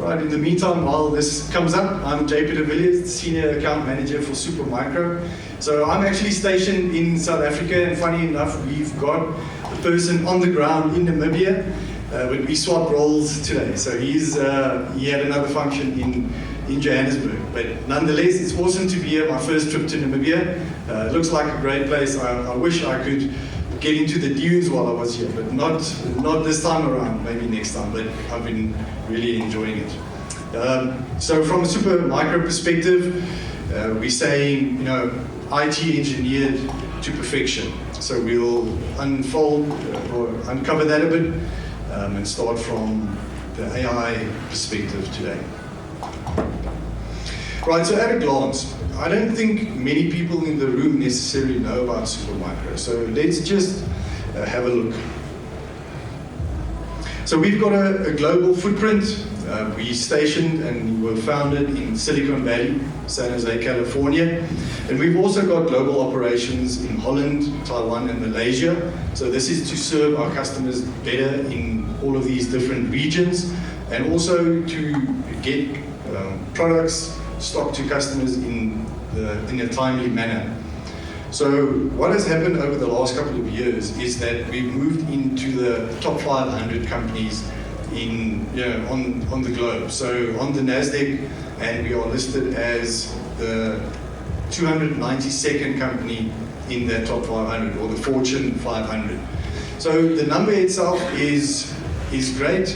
Right, in the meantime, while this comes up, I'm JP de Villiers, the Senior Account Manager for Supermicro. So I'm actually stationed in South Africa, and funny enough, we've got a person on the ground in Namibia, but we swap roles today. So he had another function in Johannesburg. But nonetheless, it's awesome to be here, my first trip to Namibia. It looks like a great place. I wish I could get into the dunes while I was here, but not this time around, maybe next time, but I've been really enjoying it. So from a Supermicro perspective, we're saying, IT engineered to perfection. So we'll unfold or uncover that a bit and start from the AI perspective today. Right, so at a glance, I don't think many people in the room necessarily know about Supermicro, so let's just have a look. So we've got a global footprint. We stationed and were founded in Silicon Valley, San Jose, California. And we've also got global operations in Holland, Taiwan, and Malaysia. So this is to serve our customers better in all of these different regions, and also to get products stocked to customers in a timely manner. So what has happened over the last couple of years is that we've moved into the top 500 companies on the globe. So on the NASDAQ, and we are listed as the 292nd company in that top 500, or the Fortune 500. So the number itself is great,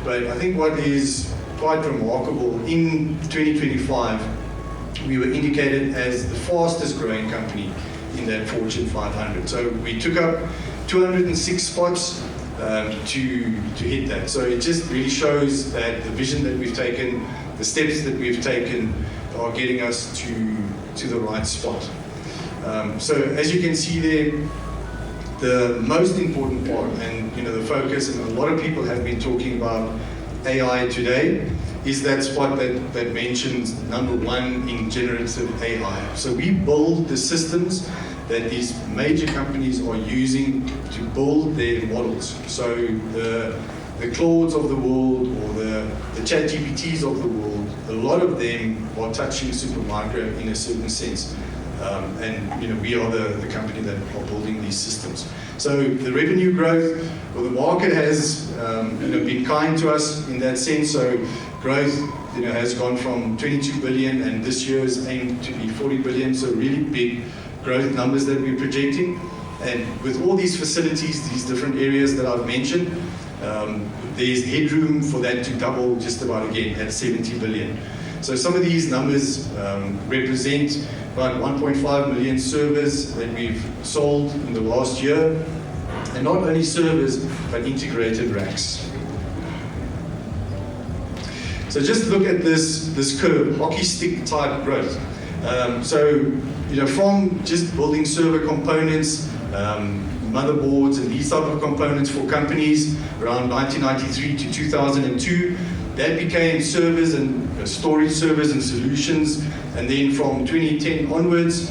but I think what is quite remarkable, in 2025, we were indicated as the fastest growing company in that Fortune 500. So we took up 206 spots to hit that. So it just really shows that the vision that we've taken, the steps that we've taken, are getting us to the right spot. So as you can see there, the most important part, and the focus, and a lot of people have been talking about AI today, is that spot that mentions number one in generative AI. So we build the systems that these major companies are using to build their models. So the Claudes of the world, or the ChatGPTs of the world, a lot of them are touching Supermicro in a certain sense. And we are the company that are building these systems. So the revenue growth, well, the market has been kind to us in that sense. So growth has gone from 22 billion, and this year is aimed to be 40 billion. So really big growth numbers that we're projecting. And with all these facilities, these different areas that I've mentioned, there's headroom for that to double just about again at 70 billion. So some of these numbers represent about 1.5 million servers that we've sold in the last year. And not only servers, but integrated racks. So just look at this curve, hockey stick type growth. From just building server components, motherboards, and these type of components for companies around 1993 to 2002, that became servers and storage servers and solutions. And then from 2010 onwards,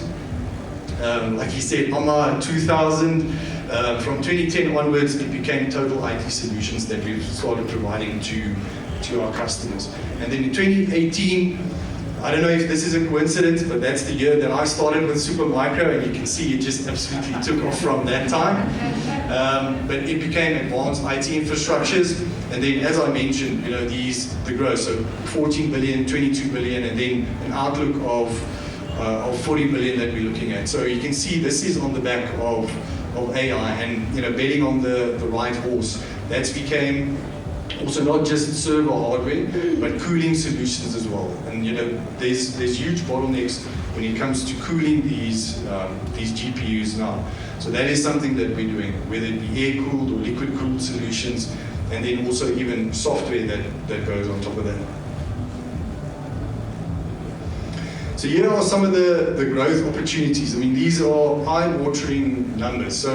like he said, AMA 2000, from 2010 onwards, it became total IT solutions that we've started providing to our customers. And then in 2018, I don't know if this is a coincidence, but that's the year that I started with Supermicro, and you can see it just absolutely took off from that time. But it became advanced IT infrastructures, and then, as I mentioned, the growth, so 14 billion, 22 billion, and then an outlook of 40 billion that we're looking at. So you can see this is on the back of AI, and betting on the right horse. That's became also not just server hardware, but cooling solutions as well. And there's huge bottlenecks when it comes to cooling these GPUs now. So that is something that we're doing, whether it be air-cooled or liquid-cooled solutions, and then also even software that goes on top of that. So here are some of the growth opportunities. I mean, these are eye-watering numbers. So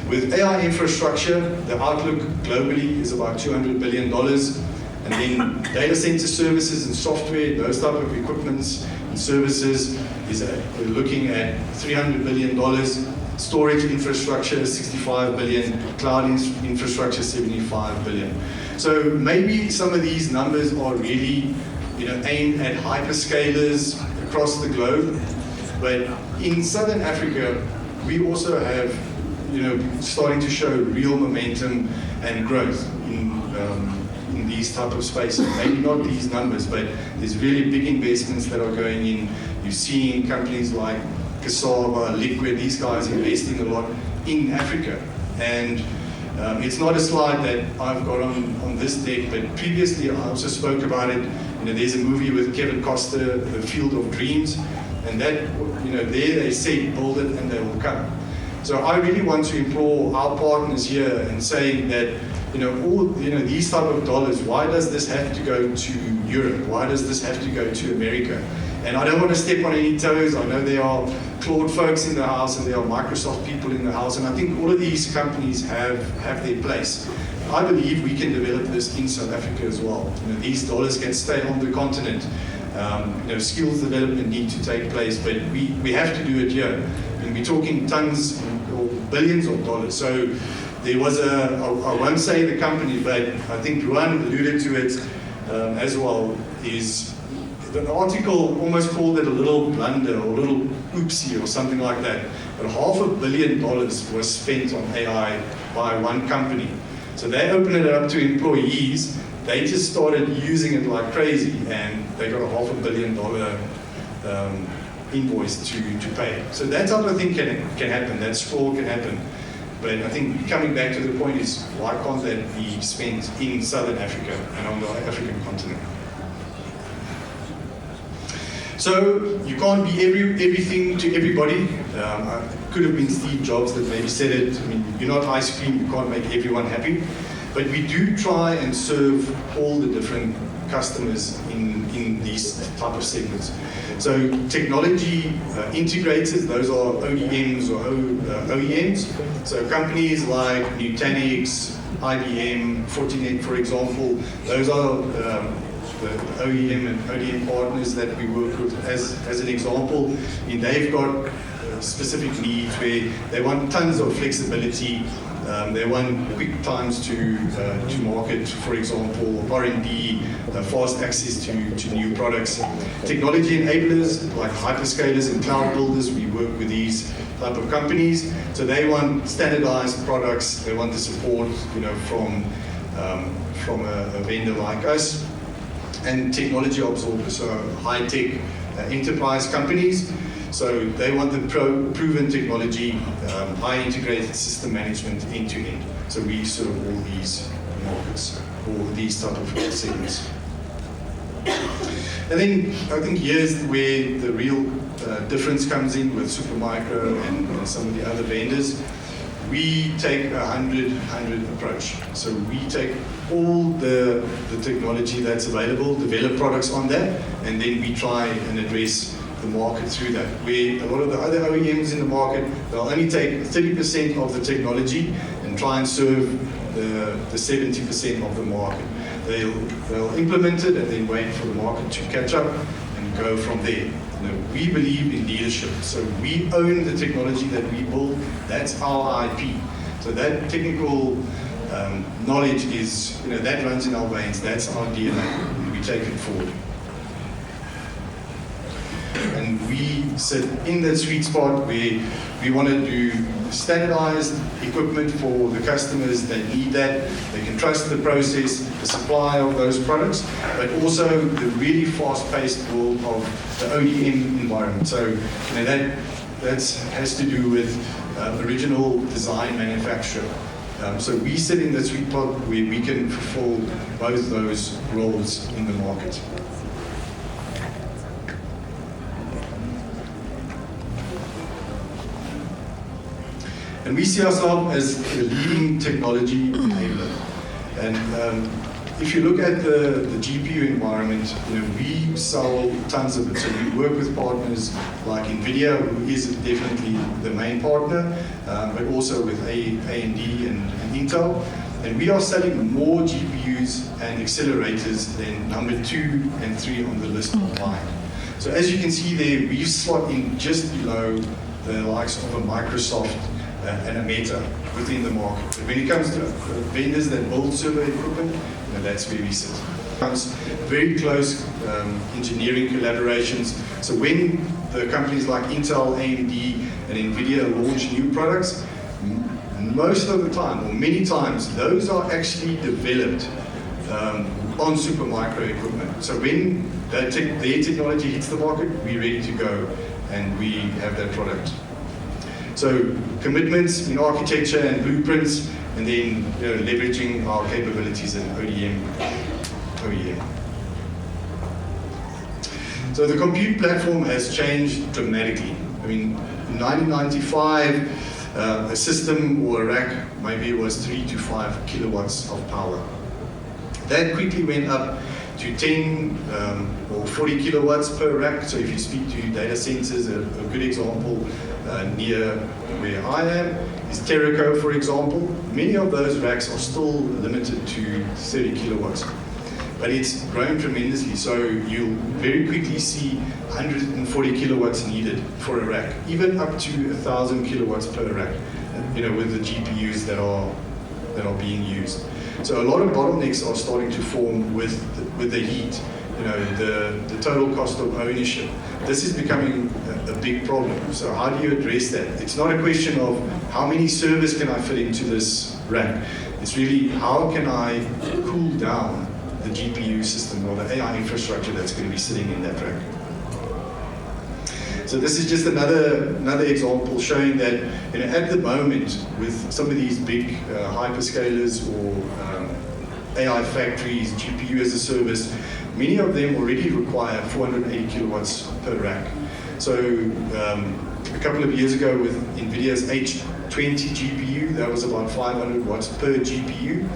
with AI infrastructure, the outlook globally is about $200 billion. And then data center services and software, those type of equipments and services, we're looking at $300 billion. Storage infrastructure, 65 billion. Cloud infrastructure, 75 billion. So maybe some of these numbers are really, aimed at hyperscalers across the globe. But in Southern Africa, we also have, starting to show real momentum and growth in these type of spaces. Maybe not these numbers, but there's really big investments that are going in. You're seeing companies like Cassava, Liquid, these guys investing a lot in Africa. And it's not a slide that I've got on this deck, but previously I also spoke about it. There's a movie with Kevin Costner, The Field of Dreams, and that, there they say, build it and they will come. So I really want to implore our partners here and saying that, these type of dollars, why does this have to go to Europe? Why does this have to go to America? And I don't want to step on any toes. I know there are Claude folks in the house and there are Microsoft people in the house, and I think all of these companies have their place. I believe we can develop this in South Africa as well. These dollars can stay on the continent. Skills development need to take place, but we have to do it here. And we're talking tons or billions of dollars. So there was I won't say the company, but I think Ruan alluded to it as well, is the article almost called it a little blunder or a little oopsie or something like that. But $500 million was spent on AI by one company. So they opened it up to employees. They just started using it like crazy, and they got a $500 million invoice to pay. So that type of thing can happen. That sprawl can happen. But I think coming back to the point is, why can't that be spent in Southern Africa and on the African continent? So you can't be everything to everybody. It could have been Steve Jobs that maybe said it. I mean, you're not ice cream, you can't make everyone happy. But we do try and serve all the different customers in these type of segments. So technology integrators, those are ODMs or OEMs. So companies like Nutanix, IBM, Fortinet, for example, those are the OEM and ODM partners that we work with. As an example, they've got specific needs where they want tons of flexibility. They want quick times to market, for example, R&D, fast access to new products. Technology enablers like hyperscalers and cloud builders, we work with these type of companies. So they want standardized products. They want the support, from a vendor like us. And technology absorbers, so high-tech enterprise companies. So they want the proven technology, high integrated system management end-to-end. So we serve all these markets, or these type of segments. And then I think here's where the real difference comes in with Supermicro and some of the other vendors. We take a 100 approach. So we take all the technology that's available, develop products on that, and then we try and address the market through that. Where a lot of the other OEMs in the market, they'll only take 30% of the technology and try and serve the 70% of the market. They'll implement it and then wait for the market to catch up and go from there. We believe in leadership, so we own the technology that we build. That's our IP. So that technical knowledge is, that runs in our veins. That's our DNA, and we take it forward. And we sit in that sweet spot where we want to do standardized equipment for the customers that need that. They can trust the process, the supply of those products, but also the really fast-paced world of the ODM environment. So that has to do with original design manufacturer. So we sit in that sweet spot where we can fulfill both those roles in the market. And we see ourselves as a leading technology enabler. And if you look at the GPU environment, we sell tons of it. So we work with partners like NVIDIA, who is definitely the main partner, but also with AMD and Intel. And we are selling more GPUs and accelerators than number 2 and 3 on the list combined. So as you can see there, we slot in just below the likes of a Microsoft and a Meta within the market. But when it comes to vendors that build server equipment, that's where we sit. Very close engineering collaborations. So when the companies like Intel, AMD, and NVIDIA launch new products, most of the time, or many times, those are actually developed on Supermicro equipment. So when their technology hits the market, we're ready to go, and we have that product. So commitments in architecture and blueprints, and then leveraging our capabilities in OEM. So the compute platform has changed dramatically. I mean, in 1995, a system or a rack maybe was 3 to 5 kilowatts of power. That quickly went up to 10 or 40 kilowatts per rack. So if you speak to data centers, a good example near where I am is Terraco, for example. Many of those racks are still limited to 30 kilowatts. But it's grown tremendously, so you'll very quickly see 140 kilowatts needed for a rack, even up to 1,000 kilowatts per rack, with the GPUs that are being used. So a lot of bottlenecks are starting to form with the heat, the total cost of ownership. This is becoming a big problem. So how do you address that? It's not a question of how many servers can I fit into this rack. It's really how can I cool down the GPU system or the AI infrastructure that's going to be sitting in that rack. So this is just another example showing that at the moment with some of these big hyperscalers or AI factories, GPU as a service, many of them already require 480 kilowatts per rack. So a couple of years ago with NVIDIA's H20 GPU, that was about 500 watts per GPU.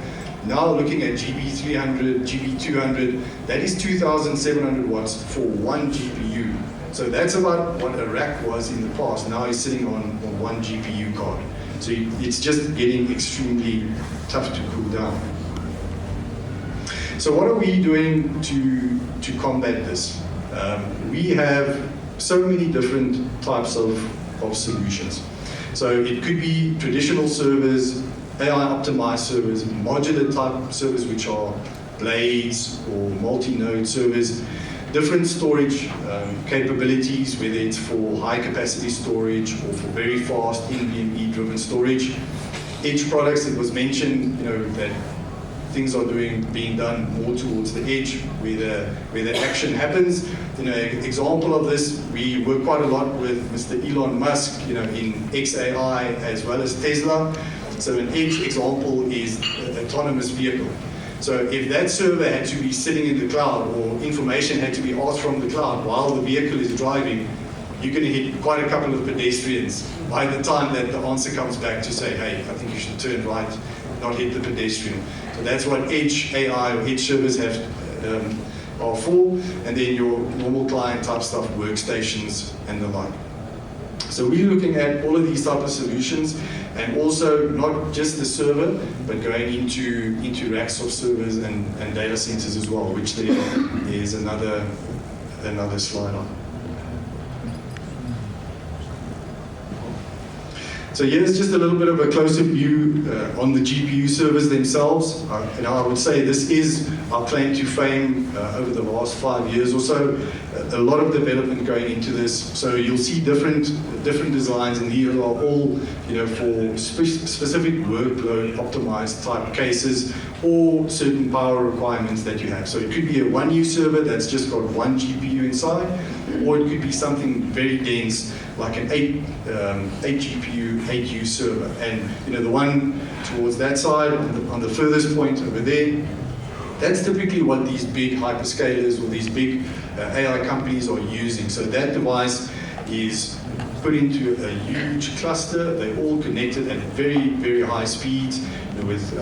Now looking at GB300, GB200, that is 2,700 watts for one GPU. So that's about what a rack was in the past. Now it's sitting on one GPU card. So it's just getting extremely tough to cool down. So what are we doing to combat this? We have so many different types of solutions. So it could be traditional servers, AI-optimized servers, modular type servers, which are blades or multi-node servers, different storage capabilities, whether it's for high-capacity storage or for very fast NVMe-driven storage. Edge products, it was mentioned, that things are being done more towards the edge, where the action happens. An example of this, we work quite a lot with Mr. Elon Musk, in XAI as well as Tesla. So an edge example is an autonomous vehicle. So if that server had to be sitting in the cloud or information had to be asked from the cloud while the vehicle is driving, you're going to hit quite a couple of pedestrians by the time that the answer comes back to say, hey, I think you should turn right, not hit the pedestrian. So that's what edge AI or edge servers are for, and then your normal client type stuff, workstations and the like. So we're looking at all of these type of solutions, and also not just the server, but going into racks of servers and data centers as well, which there is another slide on. So here's just a little bit of a closer view on the GPU servers themselves. And I would say this is our claim to fame over the last 5 years or so. A lot of development going into this. So you'll see different designs, and these are all for specific workload optimized type cases or certain power requirements that you have. So it could be a 1U server that's just got one GPU inside, or it could be something very dense like an 8 GPU, 8U server. And the one towards that side, on the furthest point over there, that's typically what these big hyperscalers or these big AI companies are using. So that device is put into a huge cluster. They're all connected at very, very high speeds with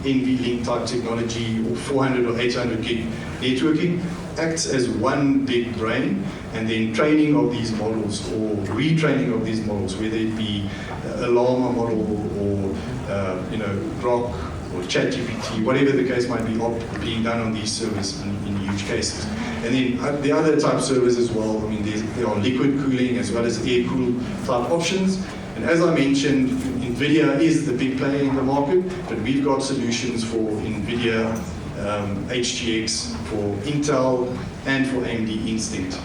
NVLink type technology or 400 or 800 gig networking. Acts as one big brain, and then training of these models or retraining of these models, whether it be a Llama model or Grok or ChatGPT, whatever the case might be, being done on these servers in huge cases. And then the other type servers as well. I mean, there are liquid cooling as well as air cool type options. And as I mentioned, NVIDIA is the big player in the market, but we've got solutions for NVIDIA HGX for Intel, and for AMD Instinct.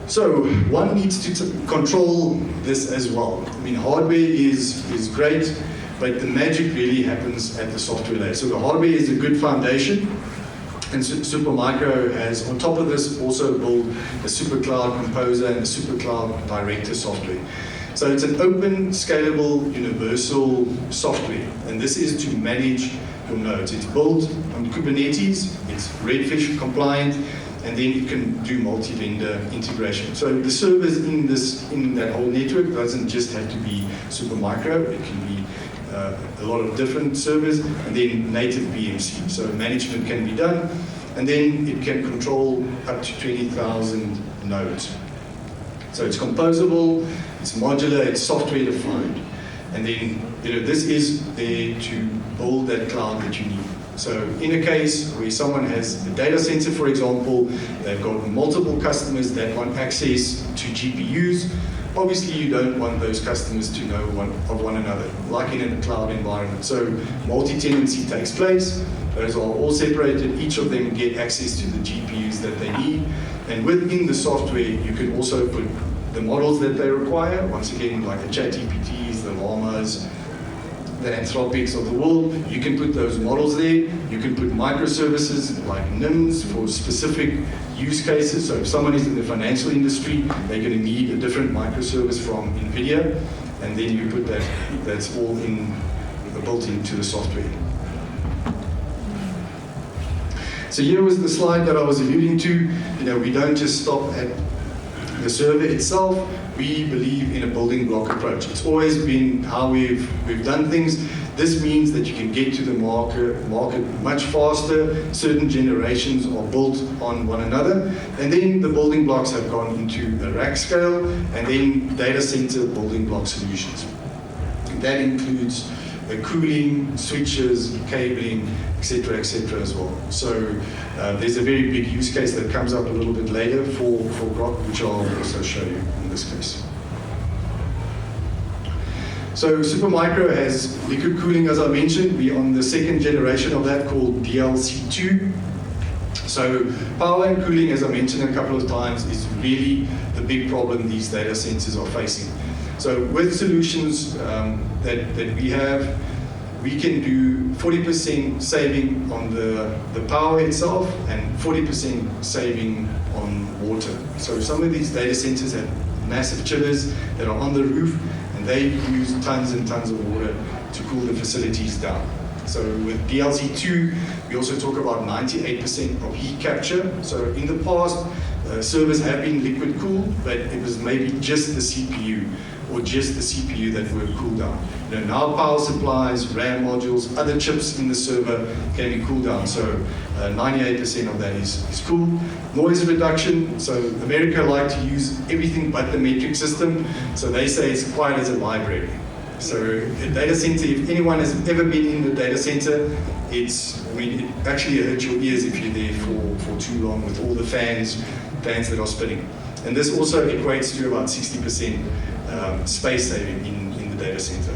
So one needs to control this as well. I mean, hardware is great, but the magic really happens at the software layer. So the hardware is a good foundation, and Supermicro has, on top of this, also built a SuperCloud Composer and a SuperCloud Director software. So it's an open, scalable, universal software, and this is to manage your nodes. It's built on Kubernetes, it's Redfish compliant, and then you can do multi-vendor integration. So the servers in that whole network doesn't just have to be Supermicro, it can be a lot of different servers, and then native VMC. So management can be done, and then it can control up to 20,000 nodes. So it's composable, it's modular, it's software defined. And then, this is there to build that cloud that you need. So in a case where someone has a data center, for example, they've got multiple customers that want access to GPUs, obviously you don't want those customers to know one another, like in a cloud environment. So multi-tenancy takes place, those are all separated, each of them get access to the GPUs that they need, and within the software you can also put the models that they require, once again like the ChatGPTs, the Llamas, the Anthropics of the world, you can put those models there. You can put microservices like NIMs for specific use cases. So if someone is in the financial industry, they're going to need a different microservice from NVIDIA, and then you put that's all built into the software. So here was the slide that I was alluding to. We don't just stop at the server itself. We believe in a building block approach. It's always been how we've done things. This means that you can get to the market much faster. Certain generations are built on one another, and then the building blocks have gone into a rack scale, and then data center building block solutions. And that includes cooling, switches, cabling, etc., as well. So there's a very big use case that comes up a little bit later for Grok, which I'll also show you in this case. So Supermicro has liquid cooling, as I mentioned. We're on the second generation of that called DLC2. So power and cooling, as I mentioned a couple of times, is really the big problem these data centers are facing. So with solutions that we have, we can do 40% saving on the power itself and 40% saving on water. So some of these data centers have massive chillers that are on the roof, and they use tons and tons of water to cool the facilities down. So with DLC2, we also talk about 98% of heat capture. So in the past, servers have been liquid cooled, but it was maybe just the CPU or just the CPU that were cooled down. Now power supplies, RAM modules, other chips in the server can be cooled down. So 98% of that is cool. Noise reduction. So America like to use everything but the metric system. So they say it's quiet as a library. So a data center, if anyone has ever been in a data center, it actually hurts your ears if you're there for too long with all the fans that are spinning. And this also equates to about 60% space saving in the data center.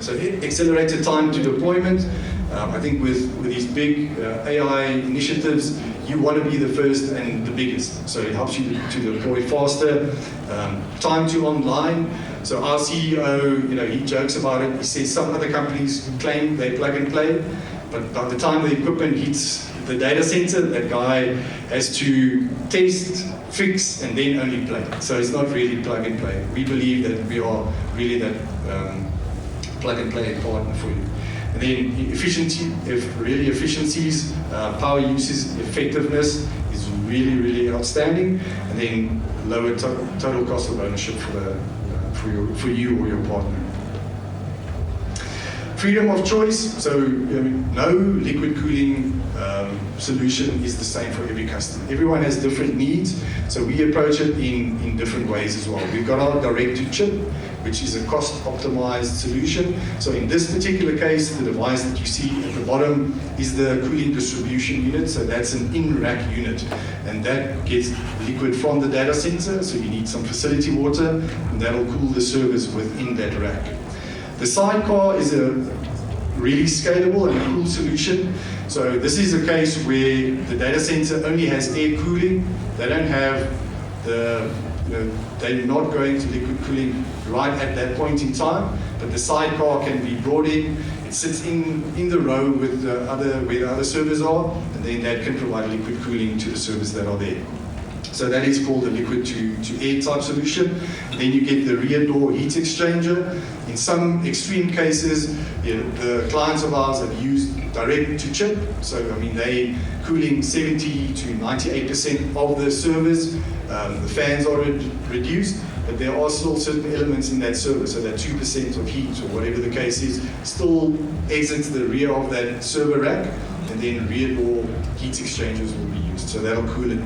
So accelerated time to deployment. I think with these big AI initiatives, you want to be the first and the biggest. So it helps you to deploy faster. Time to online. So our CEO, he jokes about it. He says some other companies claim they plug and play, but by the time the equipment hits the data center, that guy has to test, fix, and then only play. So it's not really plug and play. We believe that we are really that plug and play partner for you. And then efficiencies, power usage, effectiveness is really, really outstanding. And then lower total cost of ownership for you or your partner. Freedom of choice. So no liquid cooling solution is the same for every customer. Everyone has different needs, so we approach it in different ways as well. We've got our direct-to-chip, which is a cost-optimized solution. So in this particular case, the device that you see at the bottom is the cooling distribution unit. So that's an in-rack unit, and that gets liquid from the data center. So you need some facility water, and that'll cool the servers within that rack. The sidecar is really scalable and a cool solution. So this is a case where the data center only has air cooling. They don't have they're not going to liquid cooling right at that point in time, but the sidecar can be brought in. It sits in the row with where the other servers are, and then that can provide liquid cooling to the servers that are there. So that is called a liquid to air type solution. Then you get the rear door heat exchanger. In some extreme cases, the clients of ours have used direct to chip. So I mean, they cooling 70 to 98% of the servers. The fans are reduced, but there are still certain elements in that server. So that 2% of heat or whatever the case is still exits the rear of that server rack, and then rear door heat exchangers will be used. So that'll cool it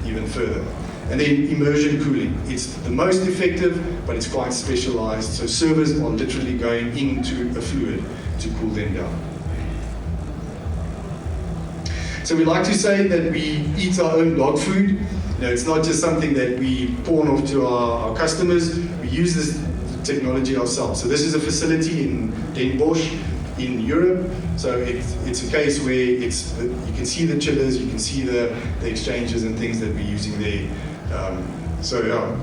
even further. And then immersion cooling. It's the most effective, but it's quite specialized. So servers are literally going into a fluid to cool them down. So we like to say that we eat our own dog food. It's not just something that we pawn off to our customers. We use this technology ourselves. So this is a facility in Den Bosch in Europe. So it's a case where you can see the chillers, you can see the exchanges and things that we're using there.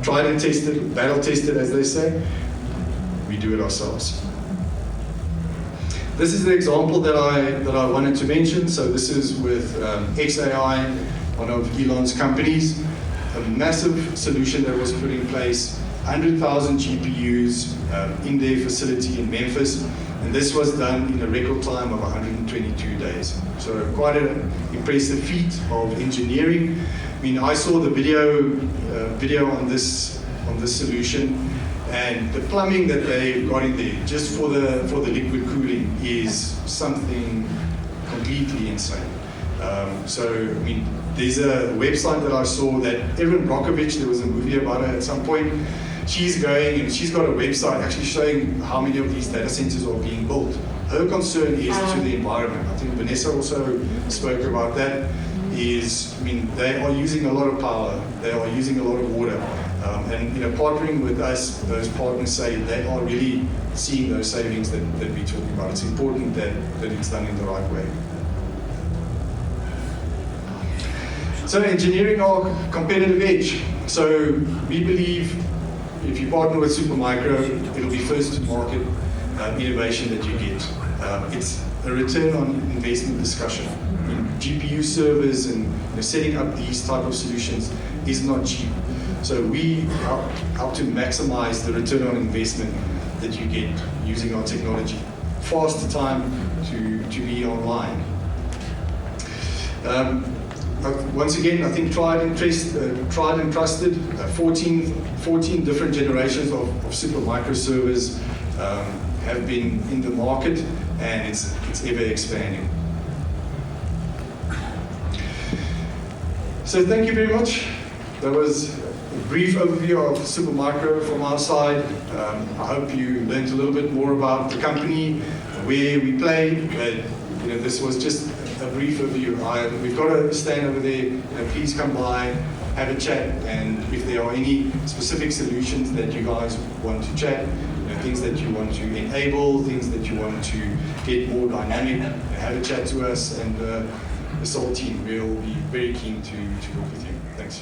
Tried and tested, battle tested, as they say. We do it ourselves. This is the example that I wanted to mention. So this is with XAI, one of Elon's companies. A massive solution that was put in place, 100,000 GPUs in their facility in Memphis. And this was done in a record time of 122 days. So quite an impressive feat of engineering. I mean, I saw the video on this solution, and the plumbing that they got in there just for the liquid cooling is something completely insane. I mean, there's a website that I saw that Erin Brockovich, there was a movie about her at some point. She's going and she's got a website actually showing how many of these data centers are being built. Her concern is to the environment. I think Vanessa also spoke about that. I mean, they are using a lot of power. They are using a lot of water. And partnering with us, those partners say they are really seeing those savings that we're talking about. It's important that it's done in the right way. So engineering our competitive edge. So we believe if you partner with Supermicro, it'll be first to market innovation that you get. It's a return on investment discussion. I mean, GPU servers and setting up these type of solutions is not cheap. So we help to maximize the return on investment that you get using our technology. Faster time to be online. Once again, I think tried and trusted. 14 different generations of Supermicro servers have been in the market, and it's ever expanding. So thank you very much. That was a brief overview of Supermicro from our side. I hope you learned a little bit more about the company, where we play. But this was just a brief overview. We've got a stand over there. Please come by, have a chat, and if there are any specific solutions that you guys want to chat, things that you want to enable, things that you want to get more dynamic, have a chat to us, and the SOL team will be very keen to work with you. Thanks.